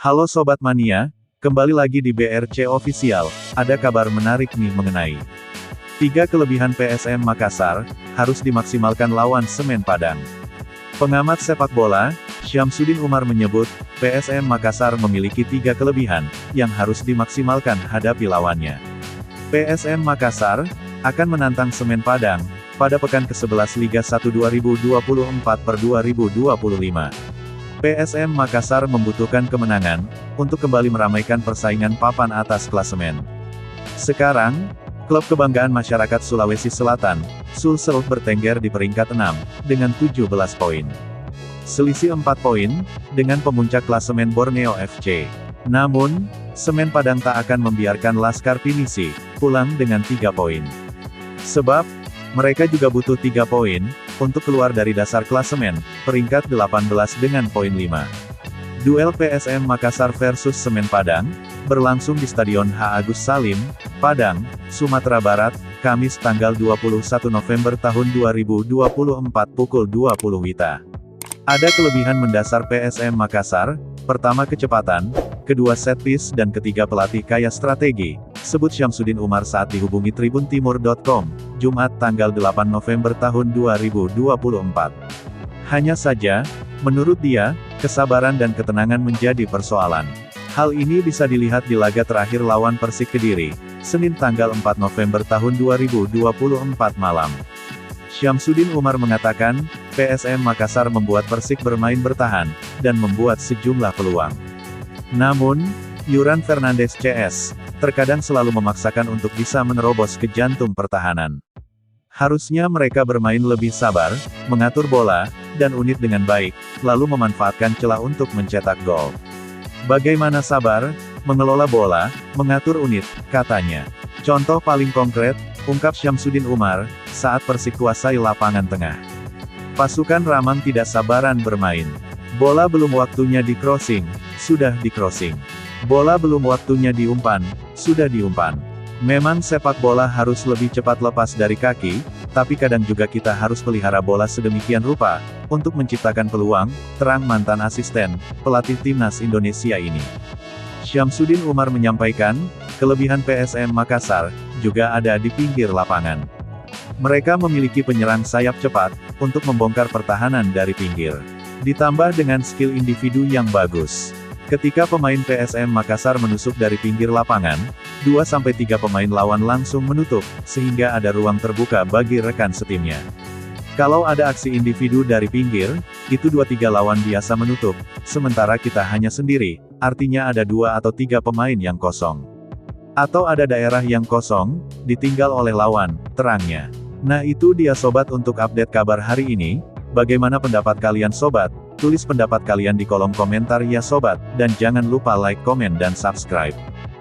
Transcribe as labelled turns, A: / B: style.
A: Halo Sobat Mania, kembali lagi di BRC Official, ada kabar menarik nih mengenai 3 kelebihan PSM Makassar, harus dimaksimalkan lawan Semen Padang. Pengamat sepak bola, Syamsuddin Umar menyebut, PSM Makassar memiliki 3 kelebihan, yang harus dimaksimalkan hadapi lawannya. PSM Makassar, akan menantang Semen Padang, pada pekan ke-11 Liga 1 2024/2025. PSM Makassar membutuhkan kemenangan, untuk kembali meramaikan persaingan papan atas klasemen. Sekarang, klub kebanggaan masyarakat Sulawesi Selatan, Sulsel bertengger di peringkat 6, dengan 17 poin. Selisih 4 poin, dengan pemuncak klasemen Borneo FC. Namun, Semen Padang tak akan membiarkan Laskar Pinisi, pulang dengan 3 poin. Sebab, mereka juga butuh 3 poin, untuk keluar dari dasar klasemen, peringkat 18 dengan poin 5. Duel PSM Makassar versus Semen Padang, berlangsung di Stadion H. Agus Salim, Padang, Sumatera Barat, Kamis tanggal 21 November tahun 2024 pukul 20 WITA. Ada kelebihan mendasar PSM Makassar, pertama kecepatan, kedua set piece dan ketiga pelatih kaya strategi, sebut Syamsuddin Umar saat dihubungi tribuntimur.com, Jumat tanggal 8 November tahun 2024. Hanya saja, menurut dia, kesabaran dan ketenangan menjadi persoalan. Hal ini bisa dilihat di laga terakhir lawan Persik Kediri, Senin tanggal 4 November tahun 2024 malam. Syamsuddin Umar mengatakan, PSM Makassar membuat Persik bermain bertahan, dan membuat sejumlah peluang. Namun, Yuran Fernandes CS, terkadang selalu memaksakan untuk bisa menerobos ke jantung pertahanan. Harusnya mereka bermain lebih sabar, mengatur bola, dan unit dengan baik, lalu memanfaatkan celah untuk mencetak gol. Bagaimana sabar, mengelola bola, mengatur unit, katanya. Contoh paling konkret, ungkap Syamsuddin Umar, saat Persik kuasai lapangan tengah. Pasukan Ramang tidak sabaran bermain. Bola belum waktunya di-crossing, sudah di-crossing. Bola belum waktunya diumpan, sudah diumpan. Memang sepak bola harus lebih cepat lepas dari kaki, tapi kadang juga kita harus pelihara bola sedemikian rupa, untuk menciptakan peluang, terang mantan asisten, pelatih timnas Indonesia ini. Syamsuddin Umar menyampaikan, kelebihan PSM Makassar, juga ada di pinggir lapangan. Mereka memiliki penyerang sayap cepat, untuk membongkar pertahanan dari pinggir. Ditambah dengan skill individu yang bagus. Ketika pemain PSM Makassar menusuk dari pinggir lapangan, 2-3 pemain lawan langsung menutup, sehingga ada ruang terbuka bagi rekan setimnya. Kalau ada aksi individu dari pinggir, itu 2-3 lawan biasa menutup, sementara kita hanya sendiri, artinya ada 2 atau 3 pemain yang kosong. Atau ada daerah yang kosong, ditinggal oleh lawan, terangnya. Nah itu dia sobat untuk update kabar hari ini, bagaimana pendapat kalian sobat? Tulis pendapat kalian di kolom komentar ya sobat, dan jangan lupa like, komen dan subscribe.